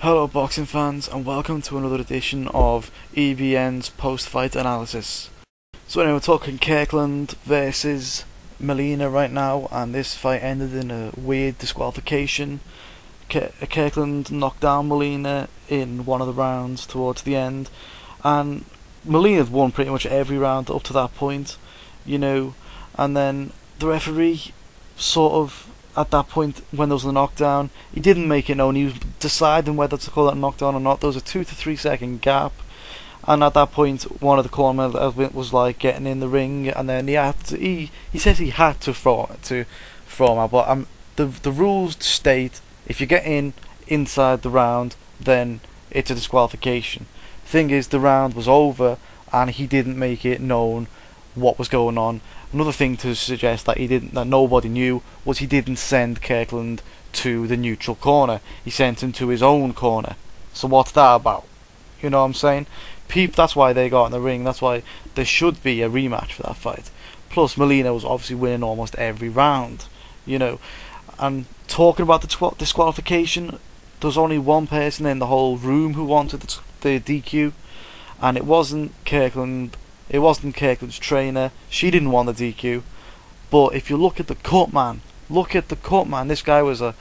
Hello boxing fans and welcome to another edition of EBN's post-fight analysis. So anyway, we're talking Kirkland versus Molina right now, and this fight ended in a weird disqualification. Kirkland knocked down Molina in one of the rounds towards the end, and Molina had won pretty much every round up to that point, and then the referee sort of, at that point when there was a knockdown, he didn't make it known. He was deciding whether to call that knockdown or not. There was a 2 to 3 second gap, and at that point one of the cornermen was like getting in the ring, and then he says he had to throw him out, but the rules state if you get inside the round, then it's a disqualification. Thing is, the round was over and he didn't make it known what was going on. Another thing to suggest that nobody knew was he didn't send Kirkland to the neutral corner. He sent him to his own corner. So what's that about? You know what I'm saying? That's why they got in the ring. That's why there should be a rematch for that fight. Plus, Molina was obviously winning almost every round. And talking about the disqualification, there's only one person in the whole room who wanted the DQ, and it wasn't Kirkland. It wasn't Kirkland's trainer. She didn't want the DQ. But if you look at the cut man, This guy was a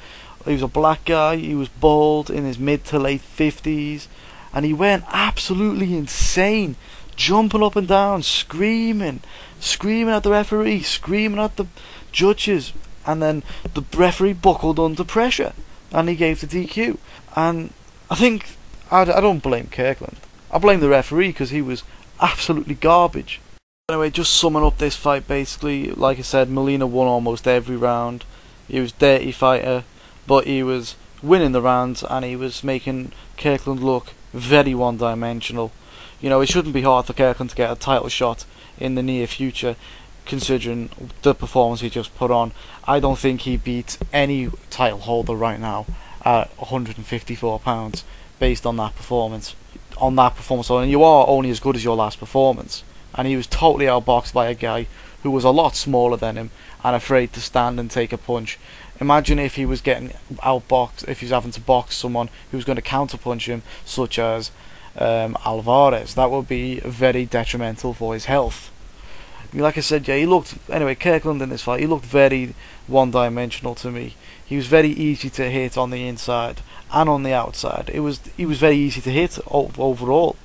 black guy. He was bald, in his mid to late 50s, and he went absolutely insane, jumping up and down, screaming at the referee, screaming at the judges, and then the referee buckled under pressure, and he gave the DQ. And I don't blame Kirkland. I blame the referee because he was absolutely garbage. Anyway, just summing up this fight, basically, like I said, Molina won almost every round. He was a dirty fighter, but he was winning the rounds, and he was making Kirkland look very one-dimensional. It shouldn't be hard for Kirkland to get a title shot in the near future, considering the performance he just put on. I don't think he beats any title holder right now at 154 pounds based on that performance. And you are only as good as your last performance, and he was totally outboxed by a guy who was a lot smaller than him and afraid to stand and take a punch. Imagine if he was getting outboxed, if he was having to box someone who was going to counterpunch him, such as Alvarez. That would be very detrimental for his health. Like I said, Kirkland in this fight, he looked very one-dimensional to me. He was very easy to hit on the inside and on the outside. He was very easy to hit overall.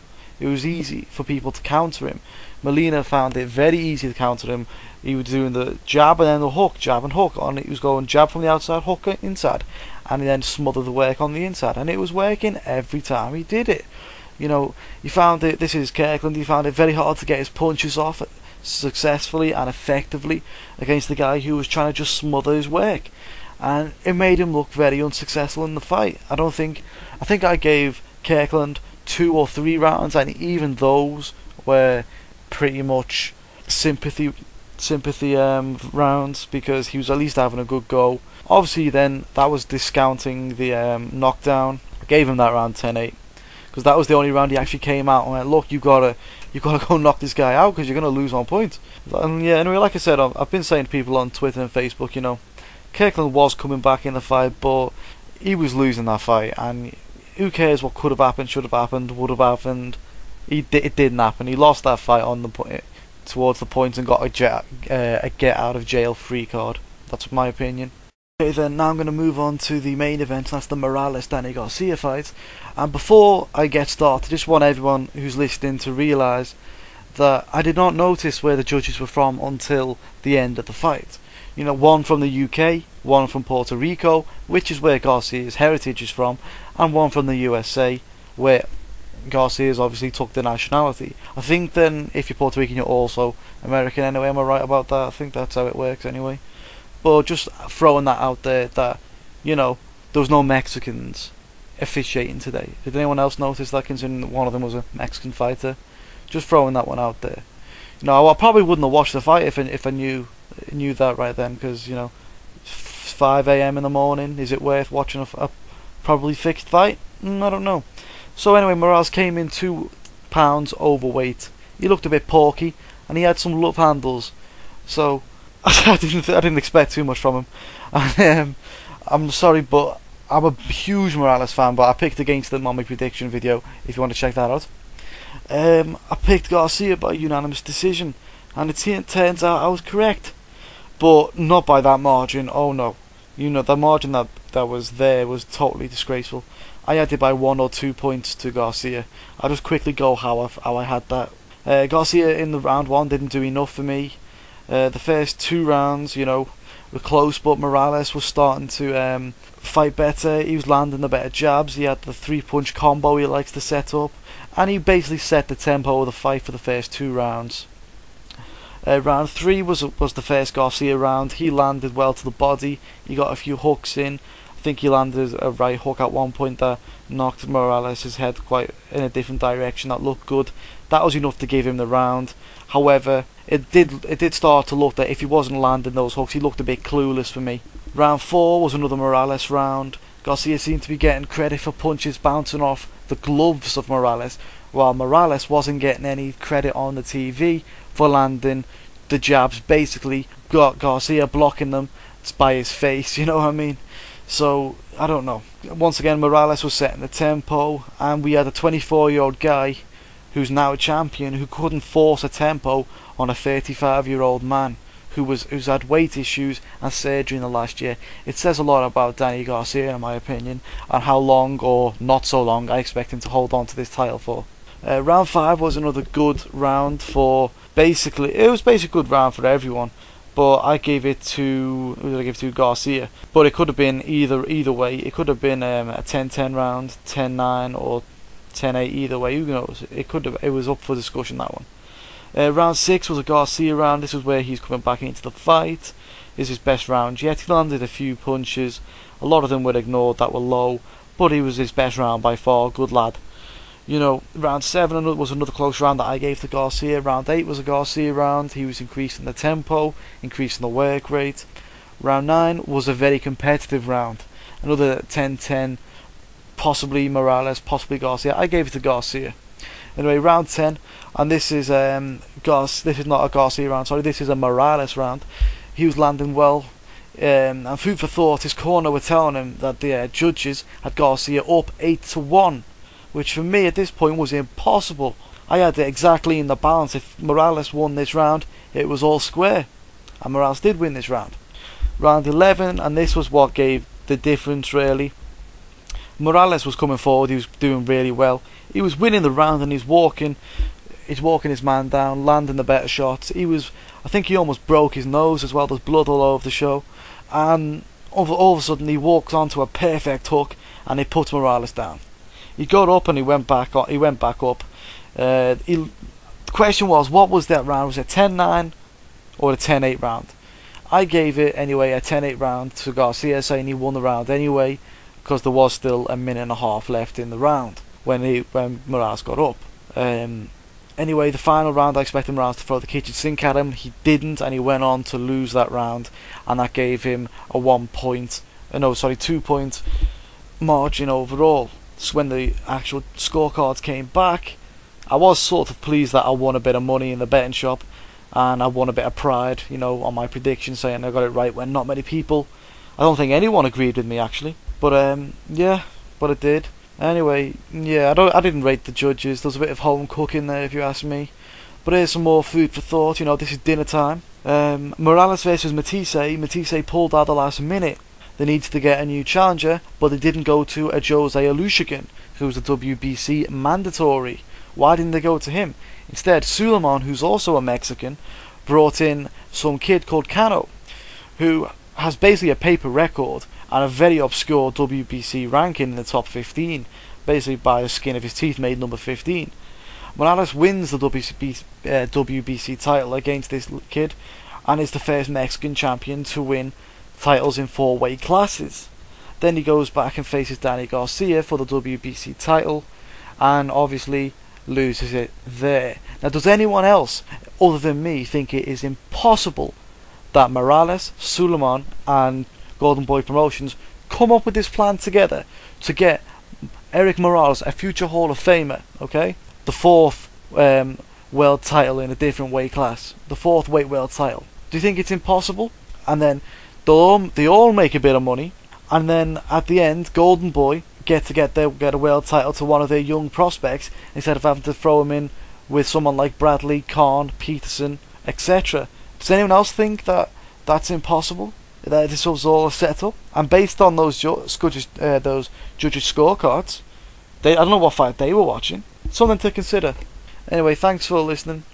It was easy for people to counter him. Molina found it very easy to counter him. He was doing the jab and then the hook, jab and hook. He was going jab from the outside, hook inside, and he then smothered the work on the inside, and it was working every time he did it. He found it. This is Kirkland. He found it very hard to get his punches off successfully and effectively against the guy who was trying to just smother his work, and it made him look very unsuccessful in the fight. I think I gave Kirkland 2 or 3 rounds, and even those were pretty much sympathy rounds, because he was at least having a good go. Obviously then that was discounting the knockdown. I gave him that round 10-8 because that was the only round he actually came out and went, look, you gotta go knock this guy out because you're gonna lose on points. And yeah, anyway, like I said, I've been saying to people on Twitter and Facebook, Kirkland was coming back in the fight, but he was losing that fight, and who cares what could have happened, should have happened, would have happened. It didn't happen. He lost that fight on the point, towards the point, and got a get out of jail free card. That's my opinion. Okay, then now I'm going to move on to the main event, and that's the Morales-Danny Garcia fight. And before I get started, I just want everyone who's listening to realise that I did not notice where the judges were from until the end of the fight. One from the UK, one from Puerto Rico, which is where Garcia's heritage is from, and one from the USA, where Garcia's obviously took the nationality. I think then if you're Puerto Rican, you're also American anyway. Am I right about that? I think that's how it works anyway. But just throwing that out there, that there was no Mexicans officiating today. Did anyone else notice that, considering that one of them was a Mexican fighter? Just throwing that one out there. I probably wouldn't have watched the fight if I knew that right then, because 5 AM in the morning. Is it worth watching a probably fixed fight? I don't know. So anyway, Morales came in 2 pounds overweight. He looked a bit porky, and he had some love handles. So I didn't expect too much from him. I'm sorry, but I'm a huge Morales fan, but I picked against them on my prediction video, if you want to check that out. I picked Garcia by unanimous decision, and it turns out I was correct. But not by that margin, oh no. You know, the margin that was there was totally disgraceful. I had it by 1 or 2 points to Garcia. I'll just quickly go how I had that. Garcia in the round 1 didn't do enough for me. The first 2 rounds, you know, were close, but Morales was starting to fight better. He was landing the better jabs. He had the 3-punch combo he likes to set up, and he basically set the tempo of the fight for the first 2 rounds. Round 3 was the first Garcia round. He landed well to the body. He got a few hooks in. I think he landed a right hook at one point that knocked Morales' head quite in a different direction. That looked good. That was enough to give him the round. However, it did start to look that if he wasn't landing those hooks, he looked a bit clueless for me. Round 4 was another Morales round. Garcia seemed to be getting credit for punches bouncing off the gloves of Morales, while Morales wasn't getting any credit on the TV for landing the jabs. Basically, got Garcia blocking them by his face, you know what I mean? So, I don't know. Once again, Morales was setting the tempo, and we had a 24-year-old guy who's now a champion who couldn't force a tempo on a 35-year-old man who's had weight issues and surgery in the last year. It says a lot about Danny Garcia, in my opinion, and how long or not so long I expect him to hold on to this title for. Round 5 was another good round for it was basically a good round for everyone, but I gave it to, who did I give it to? Garcia. But it could have been either way. It could have been a 10-10 round, 10-9 or 10-8, either way, who knows. It was up for discussion, that one. Round 6 was a Garcia round. This was where he's coming back into the fight. This is his best round yet. He landed a few punches. A lot of them were ignored that were low, but he was his best round by far. Good lad. You know, round 7 was another close round that I gave to Garcia. Round 8 was a Garcia round. He was increasing the tempo, increasing the work rate. Round 9 was a very competitive round. Another 10-10, possibly Morales, possibly Garcia. I gave it to Garcia. Anyway, round 10, and this is this is not a Garcia round, sorry, this is a Morales round. He was landing well, and food for thought, his corner were telling him that the judges had Garcia up 8-1, which for me at this point was impossible. I had it exactly in the balance. If Morales won this round, it was all square, and Morales did win this round. Round 11, and this was what gave the difference really. Morales was coming forward, he was doing really well. He was winning the round, and he's walking his man down, landing the better shots. I think he almost broke his nose as well. There's blood all over the show, and all of a sudden he walks onto a perfect hook, and he puts Morales down. He got up and he went back up. The question was, what was that round? Was it 10-9 or a 10-8 round? I gave it anyway a 10-8 round to Garcia, saying he won the round anyway, because there was still a minute and a half left in the round when Morales got up. Anyway, the final round I expected Morales to throw the kitchen sink at him. He didn't, and he went on to lose that round, and that gave him a 2-point margin overall. So when the actual scorecards came back, I was sort of pleased that I won a bit of money in the betting shop, and I won a bit of pride, you know, on my prediction, saying I got it right when not many people, I don't think anyone agreed with me actually. But yeah, but it did. Anyway, yeah, I didn't rate the judges. There's a bit of home cooking there, if you ask me. But here's some more food for thought. You know, this is dinner time. Morales versus Matisse. Matisse pulled out the last minute. They needed to get a new challenger, but they didn't go to a Jose Alushikin, who was a WBC mandatory. Why didn't they go to him? Instead, Suleiman, who's also a Mexican, brought in some kid called Cano, who has basically a paper record and a very obscure WBC ranking in the top 15, basically by the skin of his teeth, made number 15. Morales wins the WBC title against this kid, and is the first Mexican champion to win titles in 4 weight classes. Then he goes back and faces Danny Garcia for the WBC title, and obviously loses it there. Now, does anyone else other than me think it is impossible that Morales, Suleiman and Golden Boy Promotions come up with this plan together to get Eric Morales, a future Hall of Famer, okay, the 4th world title in a different weight class, the 4th weight world title? Do you think it's impossible? And then they all make a bit of money, and then at the end, Golden Boy get a world title to one of their young prospects instead of having to throw him in with someone like Bradley, Khan, Peterson, etc. Does anyone else think that that's impossible? That this was all a setup? And based on those judges' scorecards, I don't know what fight they were watching. Something to consider. Anyway, thanks for listening.